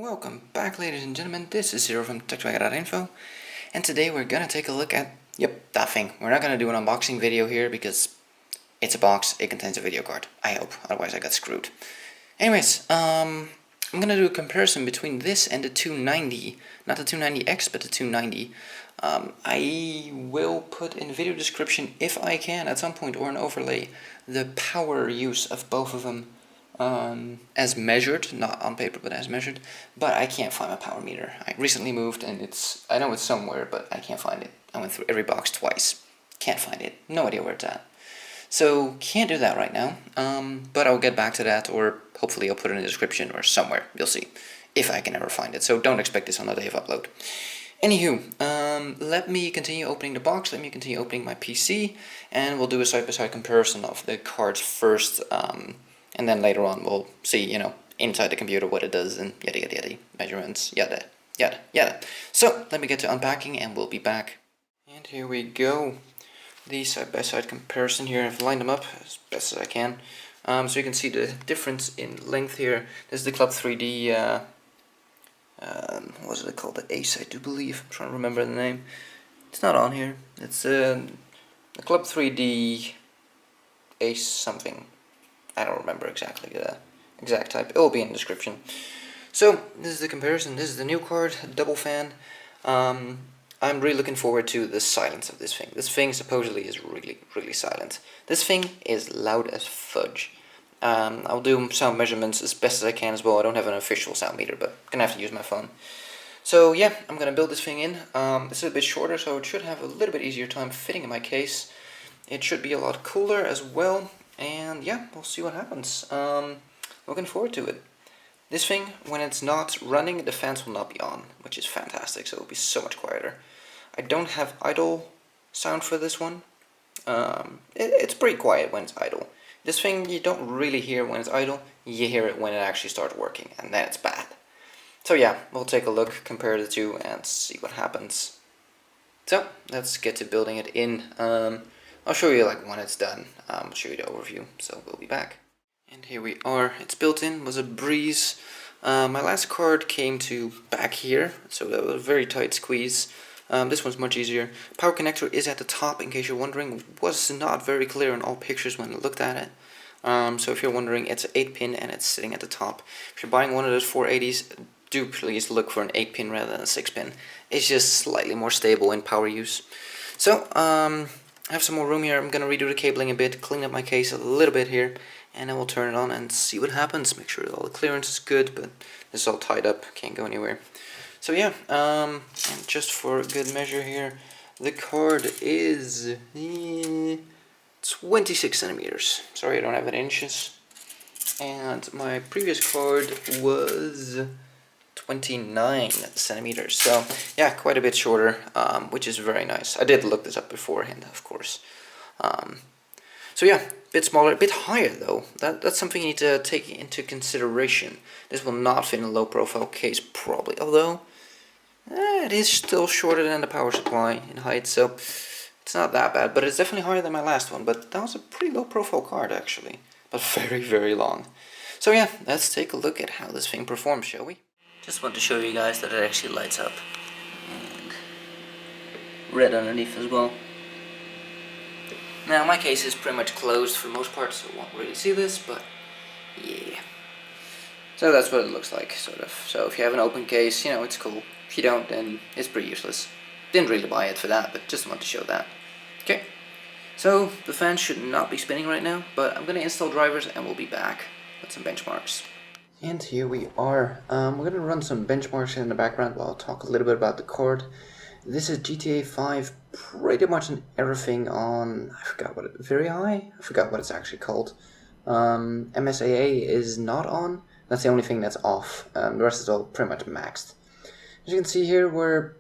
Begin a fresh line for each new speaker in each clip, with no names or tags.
Welcome back, ladies and gentlemen. This is Zero from TechDragon.info, and today we're gonna take a look at, that thing. We're not gonna do an unboxing video here because it's a box, it contains a video card. I hope, otherwise I got screwed. Anyways, I'm gonna do a comparison between this and the 290, not the 290X, but the 290. I will put in the video description, if I can, at some point, or an overlay, the power use of both of them. As measured, not on paper, but as measured. But I can't find my power meter. I recently moved, and I know it's somewhere, but I can't find it. I went through every box twice. Can't find it. No idea where it's at. So can't do that right now. But I'll get back to that, or hopefully I'll put it in the description or somewhere. You'll see if I can ever find it. So don't expect this on the day of upload. Anywho, let me continue opening the box. Let me continue opening my PC, and we'll do a side-by-side comparison of the cards first. And then later on we'll see, inside the computer what it does and yada yada yada, measurements, yada yada yada. So let me get to unpacking and we'll be back. And here we go. The side-by-side comparison here. I've lined them up as best as I can. So you can see the difference in length here. This is the Club 3D, what was it called? The Ace, I do believe. I'm trying to remember the name. It's not on here. It's the Club 3D Ace something. I don't remember exactly the exact type. It will be in the description. So this is the comparison. This is the new card, double fan. I'm really looking forward to the silence of this thing. This thing supposedly is really, really silent. This thing is loud as fudge. I'll do sound measurements as best as I can as well. I don't have an official sound meter, but I'm gonna have to use my phone. So yeah, I'm gonna build this thing in. It's a bit shorter, so it should have a little bit easier time fitting in my case. It should be a lot cooler as well. And yeah, we'll see what happens. Looking forward to it. This thing, when it's not running, the fans will not be on, which is fantastic, so it'll be so much quieter. I don't have idle sound for this one. It's pretty quiet when it's idle. This thing, you don't really hear when it's idle, you hear it when it actually starts working, and then it's bad. So yeah, we'll take a look, compare the two, and see what happens. So, let's get to building it in. I'll show you when it's done. I'll show you the overview, so we'll be back. And here we are. It's built in. It was a breeze. My last card came to back here, so that was a very tight squeeze. This one's much easier. Power connector is at the top, in case you're wondering. It was not very clear in all pictures when I looked at it. So if you're wondering, it's an 8-pin and it's sitting at the top. If you're buying one of those 480s, do please look for an 8-pin rather than a 6-pin. It's just slightly more stable in power use. So, I have some more room here. I'm going to redo the cabling a bit, clean up my case a little bit here, and then we'll turn it on and see what happens. Make sure all the clearance is good, but this is all tied up, can't go anywhere. So yeah, and just for good measure here, the card is 26 centimeters. Sorry, I don't have it in inches. And my previous card was 29 centimeters, so yeah, quite a bit shorter, which is very nice. I did look this up beforehand, of course. So yeah, a bit smaller, a bit higher though. That's something you need to take into consideration. This will not fit in a low profile case probably, although it is still shorter than the power supply in height, so it's not that bad, but it's definitely higher than my last one. But that was a pretty low profile card actually, but very, very long. So yeah, let's take a look at how this thing performs, shall we? Just want to show you guys that it actually lights up, and red underneath as well. Now my case is pretty much closed for the most part, so you won't really see this, but yeah. So that's what it looks like, sort of. So if you have an open case, it's cool. If you don't, then it's pretty useless. Didn't really buy it for that, but just want to show that. Okay, so the fan should not be spinning right now, but I'm going to install drivers and we'll be back with some benchmarks. And here we are. We're going to run some benchmarks in the background while I'll talk a little bit about the card. This is GTA 5, pretty much on everything on, I forgot what very high? I forgot what it's actually called. MSIA is not on. That's the only thing that's off. The rest is all pretty much maxed. As you can see here, we're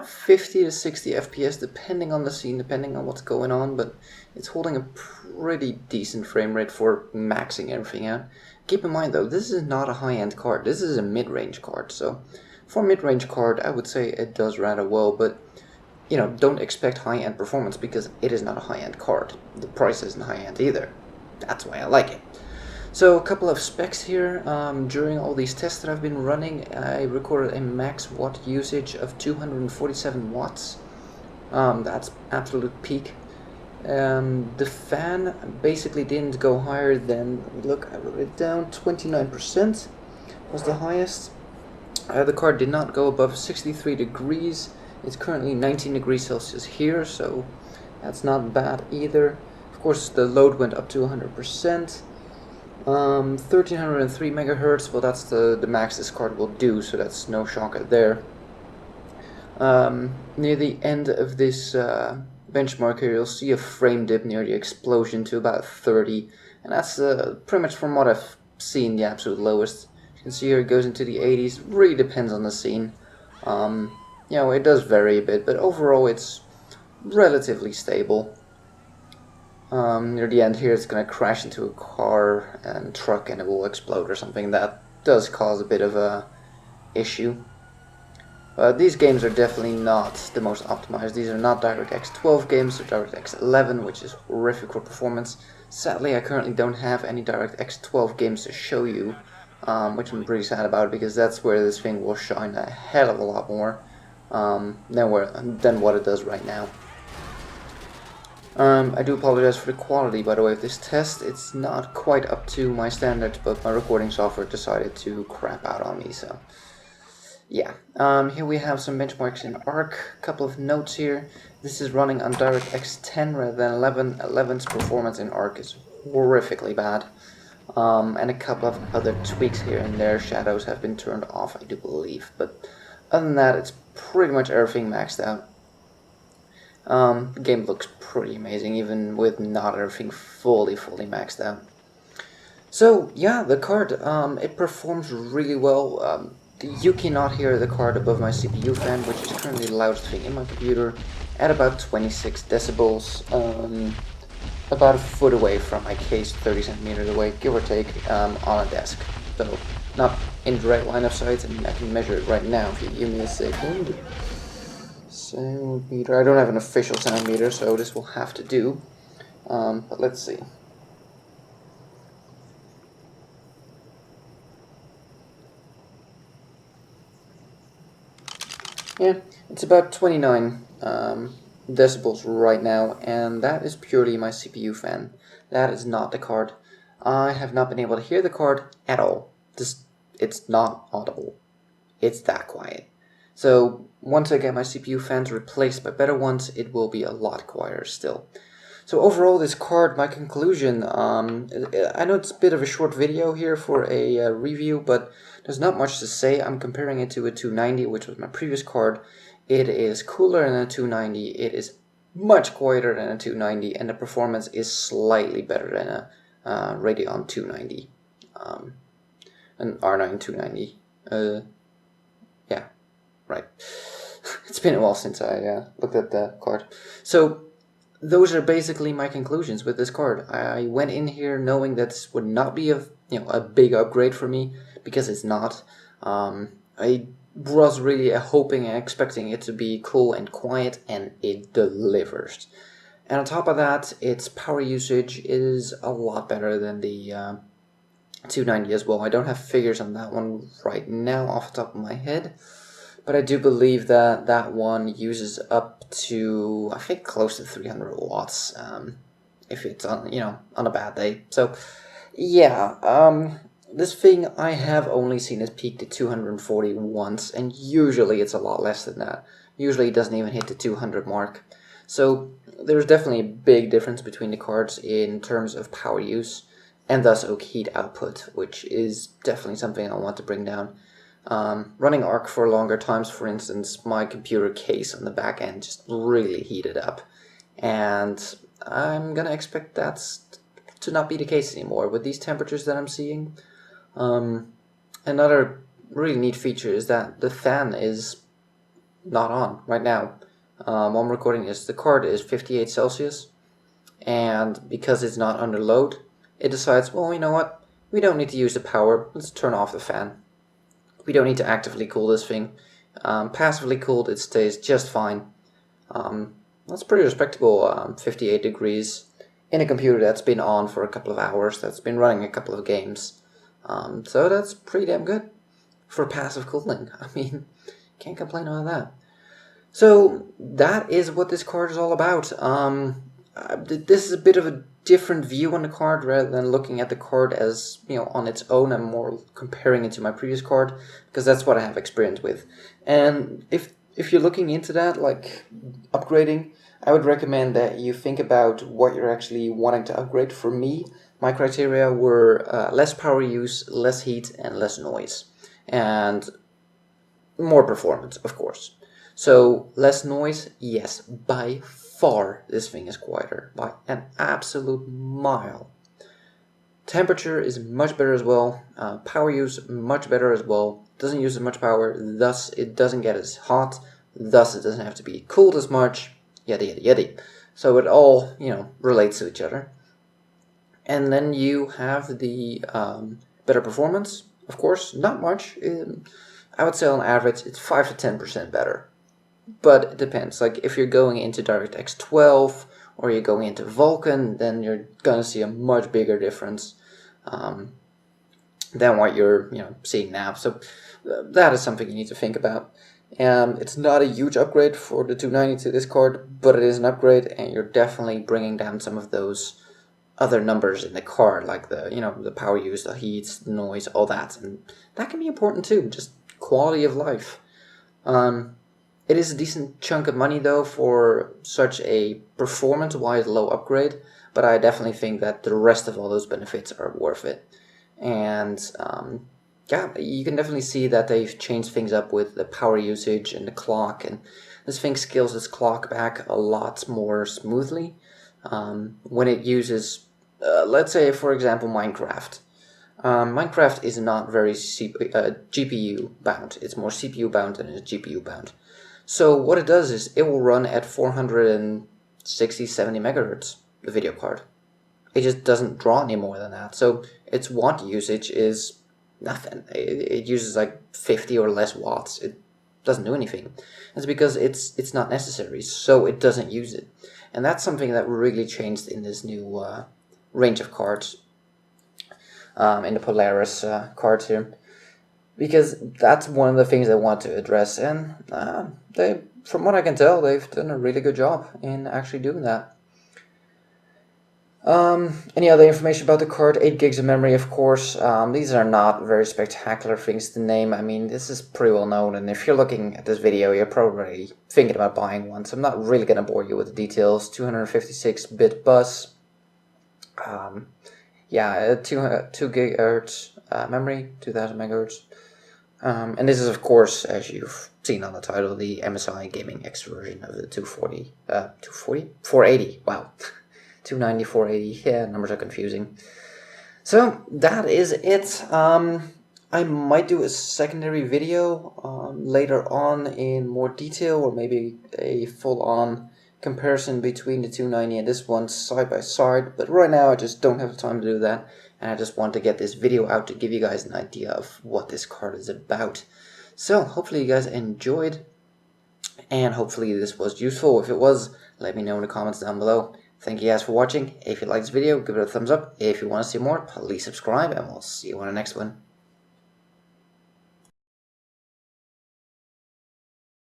50 to 60 FPS depending on the scene, depending on what's going on, but it's holding a pretty decent frame rate for maxing everything out. Keep in mind though, this is not a high-end card, this is a mid-range card, so for a mid-range card I would say it does rather well, but don't expect high-end performance because it is not a high-end card. The price isn't high-end either. That's why I like it. So a couple of specs here. During all these tests that I've been running, I recorded a max watt usage of 247 watts. That's absolute peak. The fan basically didn't go higher than, look, I wrote it down, 29% was the highest. The card did not go above 63 degrees. It's currently 19 degrees Celsius here, so that's not bad either. Of course, the load went up to 100%. 1303 megahertz, well, that's the max this card will do, so that's no shocker there. Near the end of this benchmark here, you'll see a frame dip near the explosion to about 30, and that's pretty much from what I've seen the absolute lowest. You can see here it goes into the 80s, really depends on the scene. You know, it does vary a bit, but overall it's relatively stable. Near the end here it's going to crash into a car and truck and it will explode or something. That does cause a bit of a issue. These games are definitely not the most optimized. These are not DirectX 12 games, they're DirectX 11, which is horrific for performance. Sadly, I currently don't have any DirectX 12 games to show you, which I'm pretty sad about, because that's where this thing will shine a hell of a lot more than what it does right now. I do apologize for the quality, by the way, of this test. It's not quite up to my standards, but my recording software decided to crap out on me, so yeah. Here we have some benchmarks in ARC, a couple of notes here. This is running on DirectX 10 rather than 11. 11's performance in ARC is horrifically bad. And a couple of other tweaks here and there. Shadows have been turned off, I do believe, but other than that, it's pretty much everything maxed out. The game looks pretty amazing, even with not everything fully maxed out. So yeah, the card, it performs really well. You cannot hear the card above my CPU fan, which is currently the loudest thing in my computer, at about 26 decibels, about a foot away from my case, 30 centimeters away, give or take, on a desk. So not in direct line of sight, and I can measure it right now if you give me a second. Sound meter. I don't have an official sound meter, so this will have to do. But let's see. Yeah, it's about 29 decibels right now, and that is purely my CPU fan. That is not the card. I have not been able to hear the card at all. It's not audible. It's that quiet. So once I get my CPU fans replaced by better ones, it will be a lot quieter still. So overall, this card, my conclusion, I know it's a bit of a short video here for a review, but there's not much to say. I'm comparing it to a 290, which was my previous card. It is cooler than a 290, it is much quieter than a 290, and the performance is slightly better than a Radeon 290, an R9 290. Yeah, right. It's been a while since I looked at the card. So those are basically my conclusions with this card. I went in here knowing that this would not be a big upgrade for me, because it's not. I was really hoping and expecting it to be cool and quiet, and it delivers. And on top of that, its power usage is a lot better than the 290 as well. I don't have figures on that one right now off the top of my head, but I do believe that that one uses up to, I think, close to 300 watts if it's on a bad day. So yeah, this thing I have only seen it peak to 240 once, and usually it's a lot less than that. Usually it doesn't even hit the 200 mark. So there's definitely a big difference between the cards in terms of power use, and thus O.C.ed output, which is definitely something I want to bring down. Running ARC for longer times, for instance, my computer case on the back end just really heated up, and I'm gonna expect that to not be the case anymore with these temperatures that I'm seeing. Another really neat feature is that the fan is not on right now. While I'm recording this, the card is 58 Celsius, and because it's not under load, it decides, well, you know what, we don't need to use the power, let's turn off the fan. We don't need to actively cool this thing. Passively cooled, it stays just fine. That's pretty respectable, 58 degrees. in a computer that's been on for a couple of hours, that's been running a couple of games. So that's pretty damn good for passive cooling. I mean, can't complain about that. So that is what this card is all about. This is a bit of a different view on the card rather than looking at the card as, you know, on its own. I'm more comparing it to my previous card because that's what I have experience with. And if you're looking into that, like upgrading, I would recommend that you think about what you're actually wanting to upgrade. For me, my criteria were less power use, less heat, and less noise. And more performance, of course. So less noise, yes, by far this thing is quieter, by an absolute mile. Temperature is much better as well, power use much better as well, doesn't use as much power, thus it doesn't get as hot, thus it doesn't have to be cooled as much, yada yada yada. So it all, you know, relates to each other. And then you have the better performance, of course, not much. I would say on average it's 5 to 10% better. But it depends. Like if you're going into DirectX 12 or you're going into Vulkan, then you're gonna see a much bigger difference than what you're seeing now. So that is something you need to think about. It's not a huge upgrade for the 290 to this card, but it is an upgrade, and you're definitely bringing down some of those other numbers in the card, like the power use, the heat, the noise, all that, and that can be important too. Just quality of life. It is a decent chunk of money though for such a performance-wise low upgrade, but I definitely think that the rest of all those benefits are worth it. And yeah, you can definitely see that they've changed things up with the power usage and the clock, and this thing scales its clock back a lot more smoothly when it uses, let's say for example, Minecraft. Minecraft is not very GPU bound. It's more CPU bound than it's GPU bound. So what it does is it will run at 460, 70 megahertz, the video card. It just doesn't draw any more than that. So its watt usage is nothing. It uses like 50 or less watts. It doesn't do anything. It's because it's not necessary, so it doesn't use it. And that's something that really changed in this new range of cards, in the Polaris cards here. Because that's one of the things they want to address, and they, from what I can tell, they've done a really good job in actually doing that. Any other information about the card? 8 gigs of memory, of course. These are not very spectacular things to name. I mean, this is pretty well known, and if you're looking at this video, you're probably thinking about buying one, so I'm not really going to bore you with the details. 256-bit bus. Yeah, 2 gigahertz memory, 2000 megahertz. And this is, of course, as you've seen on the title, the MSI Gaming X version of the 480, wow, 290, 480, yeah, numbers are confusing. So, that is it. I might do a secondary video later on in more detail, or maybe a full-on comparison between the 290 and this one side by side, but right now I just don't have the time to do that. And I just want to get this video out to give you guys an idea of what this card is about. So, hopefully you guys enjoyed, and hopefully this was useful. If it was, let me know in the comments down below. Thank you guys for watching. If you liked this video, give it a thumbs up. If you want to see more, please subscribe, and we'll see you on the next one.